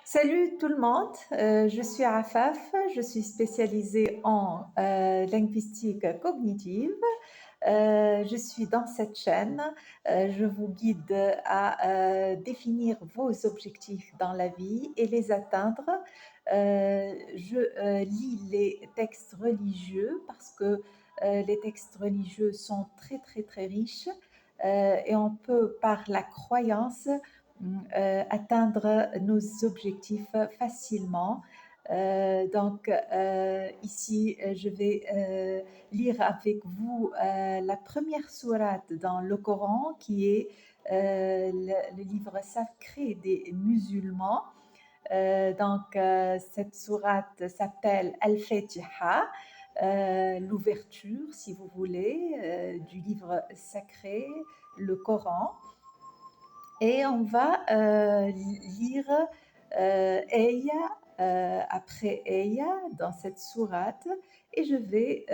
Salut tout le monde, je suis Afaf, je suis spécialisée en linguistique cognitive. Je suis dans cette chaîne, je vous guide à définir vos objectifs dans la vie et les atteindre. Je lis les textes religieux parce que les textes religieux sont très très très riches et on peut par la croyance atteindre nos objectifs facilement. Ici, je vais lire avec vous la première sourate dans le Coran qui est le livre sacré des musulmans. Cette sourate s'appelle Al-Fatiha, l'ouverture, si vous voulez, du livre sacré, le Coran. Et on va lire Eya après Eya dans cette sourate et je vais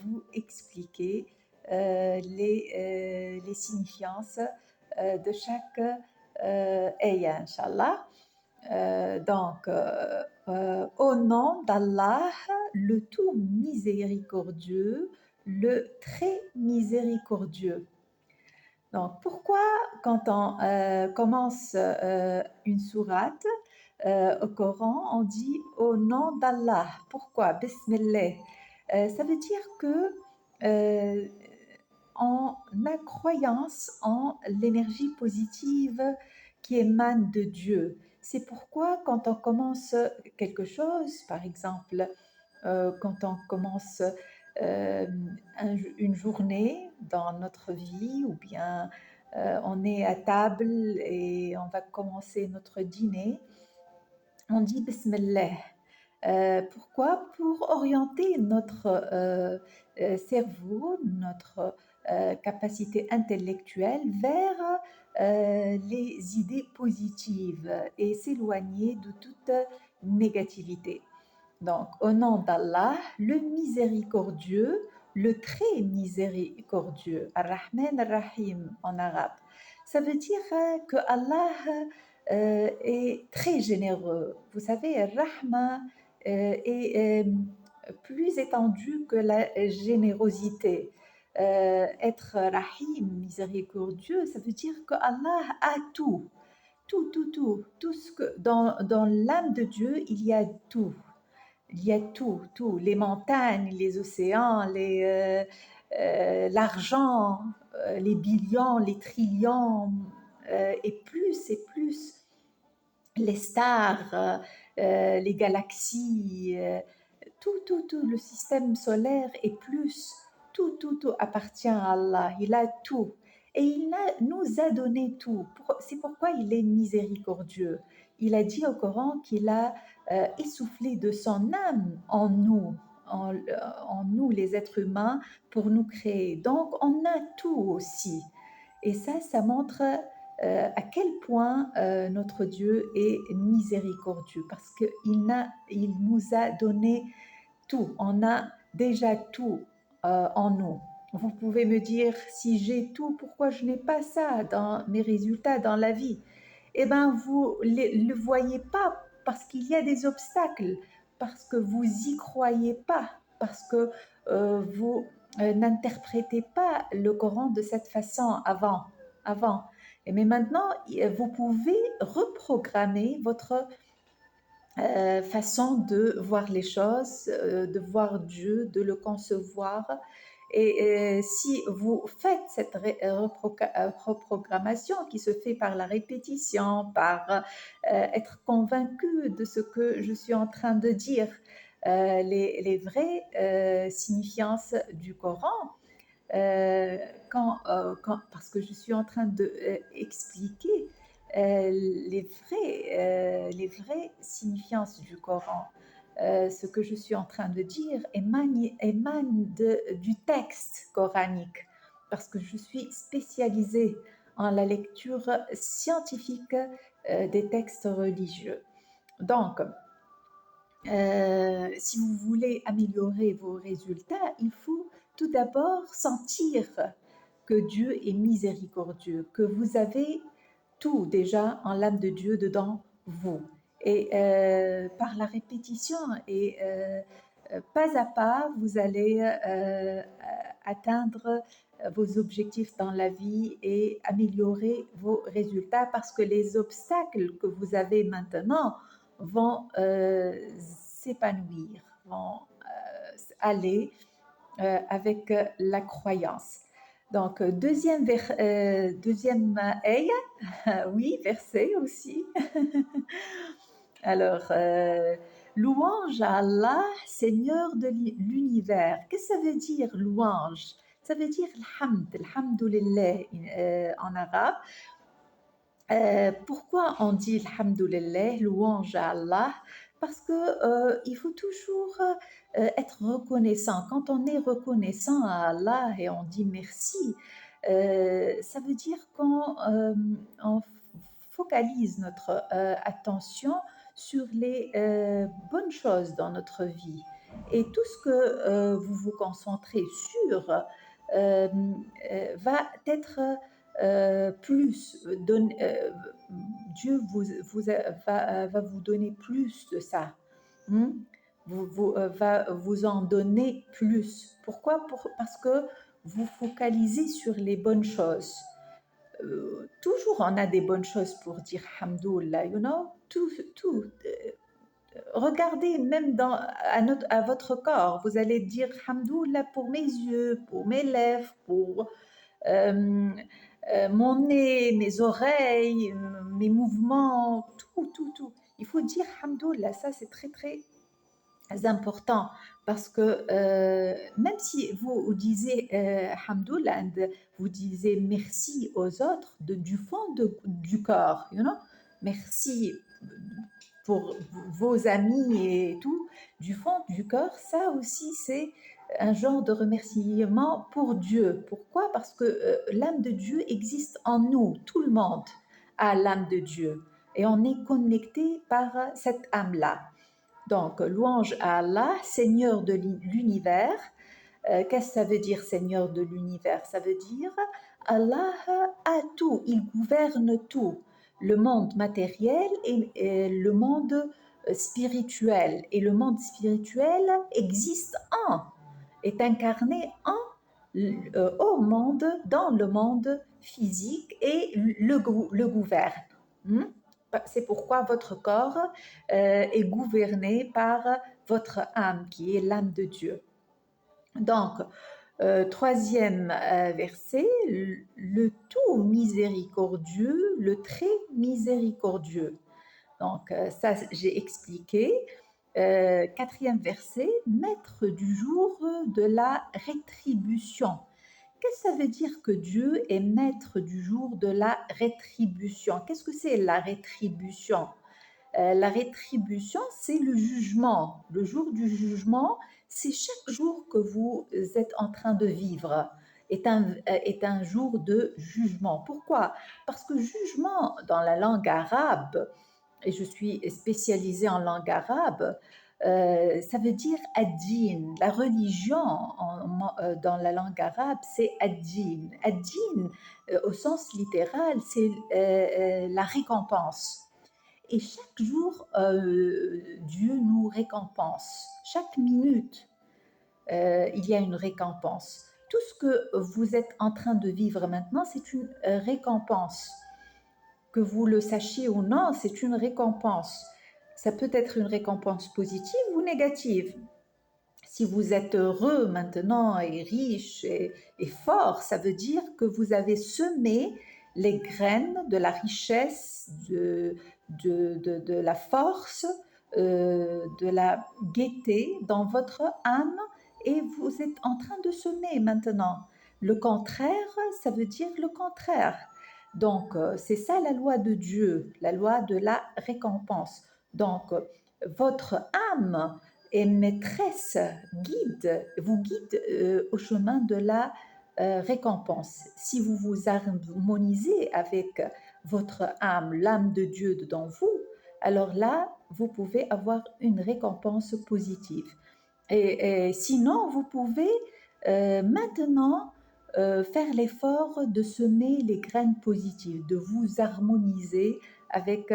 vous expliquer les signifiances de chaque Eya, Inch'Allah. Au nom d'Allah, le tout miséricordieux, le très miséricordieux. Donc, pourquoi quand on commence une sourate au Coran, on dit au nom d'Allah? Pourquoi? Bismillah. Ça veut dire que euh, on a croyance en l'énergie positive qui émane de Dieu. C'est pourquoi quand on commence quelque chose, par exemple, quand on commence euh, une journée dans notre vie ou bien on est à table et on va commencer notre dîner, on dit Bismillah. Pourquoi? Pour orienter notre cerveau, notre capacité intellectuelle vers les idées positives et s'éloigner de toute négativité. Donc, au nom d'Allah, le miséricordieux, le très miséricordieux, Ar-Rahman Ar-Rahim en arabe. Ça veut dire que Allah est très généreux. Vous savez, Ar-Rahma est plus étendu que la générosité. Être Rahim, miséricordieux, ça veut dire que Allah a tout. Tout ce que dans l'âme de Dieu, il y a tout. Il y a tout, les montagnes, les océans, l'argent, les billions, les trillions, et plus, les stars, les galaxies, tout, le système solaire et plus, tout appartient à Allah. Il a tout. Et nous a donné tout. C'est pourquoi il est miséricordieux. Il a dit au Coran qu'il a essoufflé de son âme en nous, en nous les êtres humains, pour nous créer. Donc, on a tout aussi. Et ça montre à quel point notre Dieu est miséricordieux, parce il nous a donné tout. On a déjà tout en nous. Vous pouvez me dire, si j'ai tout, pourquoi je n'ai pas ça dans mes résultats dans la vie? Eh bien, vous ne le voyez pas parce qu'il y a des obstacles, parce que vous y croyez pas, parce que vous n'interprétez pas le Coran de cette façon avant. Mais maintenant, vous pouvez reprogrammer votre façon de voir les choses, de voir Dieu, de le concevoir. Et si vous faites cette reprogrammation qui se fait par la répétition, par être convaincu de ce que je suis en train de dire, les vraies signifiances du Coran, parce que je suis en train d'expliquer les vraies signifiances du Coran. Ce que je suis en train de dire émane du texte coranique, parce que je suis spécialisée en la lecture scientifique des textes religieux. Donc, si vous voulez améliorer vos résultats, il faut tout d'abord sentir que Dieu est miséricordieux, que vous avez tout déjà en l'âme de Dieu dedans vous. Et par la répétition et pas à pas, vous allez atteindre vos objectifs dans la vie et améliorer vos résultats parce que les obstacles que vous avez maintenant vont s'épanouir, vont aller avec la croyance. Donc, deuxième ayah, oui, verset aussi. Alors, louange à Allah, Seigneur de l'univers. Qu'est-ce que ça veut dire louange? Ça veut dire alhamdulillah en arabe. Pourquoi on dit alhamdulillah, louange à Allah? Parce que il faut toujours être reconnaissant. Quand on est reconnaissant à Allah et on dit merci, ça veut dire qu'on focalise notre attention sur les bonnes choses dans notre vie. Et tout ce que vous vous concentrez sur va être plus. Dieu va vous donner plus de ça. Va vous en donner plus. Pourquoi? Parce que vous focalisez sur les bonnes choses. Toujours on a des bonnes choses pour dire Hamdoullah, you know, tout. Regardez même à votre corps, vous allez dire Hamdoullah pour mes yeux, pour mes lèvres, pour mon nez, mes oreilles, mes mouvements, tout. Il faut dire Hamdoullah, ça c'est très très important parce que même si vous disiez Hamdoullah, vous disiez merci aux autres du fond du corps, you know, merci pour vos amis et tout, du fond du cœur, ça aussi c'est un genre de remerciement pour Dieu. Pourquoi? Parce que l'âme de Dieu existe en nous, tout le monde a l'âme de Dieu et on est connecté par cette âme-là. Donc, louange à Allah, Seigneur de l'univers. Qu'est-ce que ça veut dire, Seigneur de l'univers? Ça veut dire Allah a tout, il gouverne tout, le monde matériel et le monde spirituel. Et le monde spirituel existe est incarné au monde, dans le monde physique et le gouverne. C'est pourquoi votre corps est gouverné par votre âme, qui est l'âme de Dieu. Donc, troisième verset, le tout miséricordieux, le très miséricordieux. Donc, ça, j'ai expliqué. Quatrième verset, maître du jour de la rétribution. Qu'est-ce que ça veut dire que Dieu est maître du jour de la rétribution? Qu'est-ce que c'est la rétribution? La rétribution, c'est le jugement. Le jour du jugement, c'est chaque jour que vous êtes en train de vivre est un jour de jugement. Pourquoi? Parce que jugement dans la langue arabe, et je suis spécialisée en langue arabe, ça veut dire ad-din. La religion dans la langue arabe, c'est ad-din. Ad-din, au sens littéral, c'est la récompense. Et chaque jour, Dieu nous récompense. Chaque minute, il y a une récompense. Tout ce que vous êtes en train de vivre maintenant, c'est une récompense. Que vous le sachiez ou non, c'est une récompense. Ça peut être une récompense positive ou négative. Si vous êtes heureux maintenant et riche et fort, ça veut dire que vous avez semé les graines de la richesse, de la force, de la gaieté dans votre âme et vous êtes en train de semer maintenant. Le contraire, ça veut dire le contraire. Donc, c'est ça la loi de Dieu, la loi de la récompense. Donc, votre âme est maîtresse, vous guide au chemin de la récompense. Si vous vous harmonisez avec votre âme, l'âme de Dieu dedans vous, alors là, vous pouvez avoir une récompense positive. Et sinon, vous pouvez maintenant faire l'effort de semer les graines positives, de vous harmoniser avec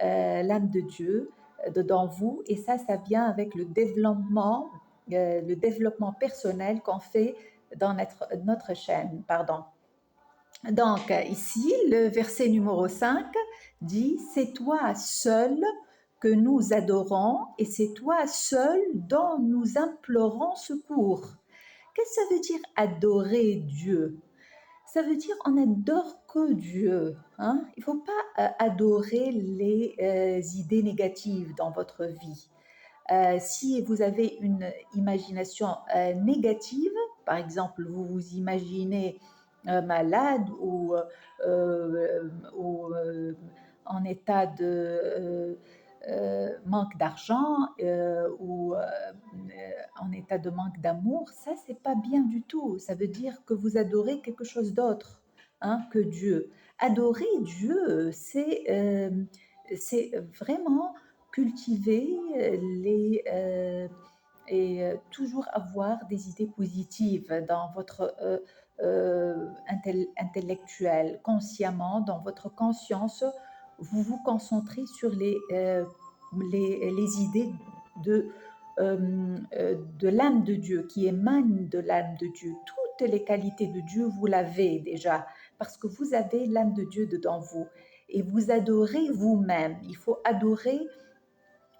l'âme de Dieu dedans vous, et ça vient avec le développement personnel qu'on fait dans notre chaîne. Pardon. Donc, ici, le verset numéro 5 dit « C'est toi seul que nous adorons et c'est toi seul dont nous implorons secours. » Qu'est-ce que ça veut dire adorer Dieu? Ça veut dire on n'adore que Dieu. Hein? Il ne faut pas adorer les idées négatives dans votre vie. Si vous avez une imagination négative, par exemple, vous vous imaginez malade ou en état de manque d'argent ou en état de manque d'amour, ça c'est pas bien du tout. Ça veut dire que vous adorez quelque chose d'autre que Dieu. Adorer Dieu, c'est vraiment cultiver et toujours avoir des idées positives dans votre intellectuel, consciemment, dans votre conscience, vous vous concentrez sur les idées de, de l'âme de Dieu, qui émanent de l'âme de Dieu. Toutes les qualités de Dieu, vous l'avez déjà, parce que vous avez l'âme de Dieu dedans vous. Et vous adorez vous-même. Il faut adorer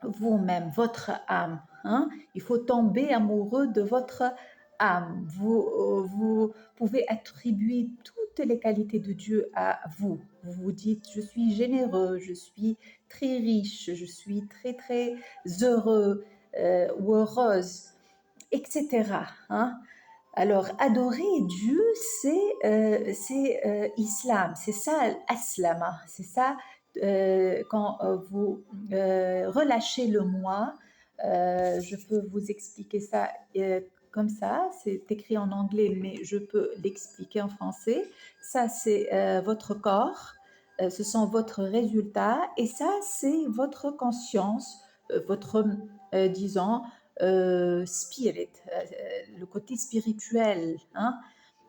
vous-même, votre âme. Hein? Il faut tomber amoureux de votre âme. Vous pouvez attribuer toutes les qualités de Dieu à vous. Vous vous dites, je suis généreux, je suis très riche, je suis très très heureux ou heureuse, etc. Hein? Alors, adorer Dieu, c'est islam, c'est ça l'aslama, c'est ça quand vous relâchez le moi. Je peux vous expliquer ça comme ça, c'est écrit en anglais, mais je peux l'expliquer en français. Ça, c'est votre corps, ce sont votre résultat, et ça, c'est votre conscience, votre, disons, spirit, le côté spirituel. Hein?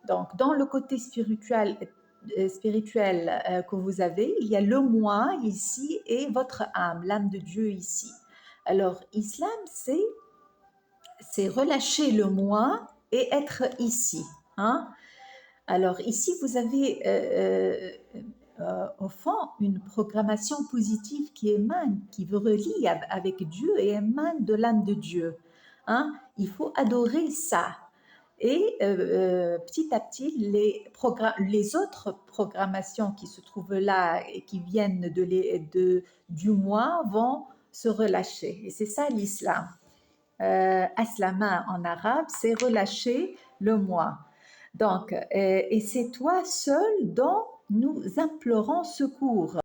Donc, dans le côté spirituel que vous avez, il y a le moi ici et votre âme, l'âme de Dieu ici. Alors, islam, c'est relâcher le moi et être ici. Hein? Alors, ici, vous avez au fond une programmation positive qui émane, qui vous relie avec Dieu et émane de l'âme de Dieu. Hein? Il faut adorer ça. Et petit à petit, les autres programmations qui se trouvent là et qui viennent du moi vont se relâcher. Et c'est ça l'islam. Aslama en arabe, c'est relâcher le moi. Donc, et c'est toi seul dont nous implorons secours.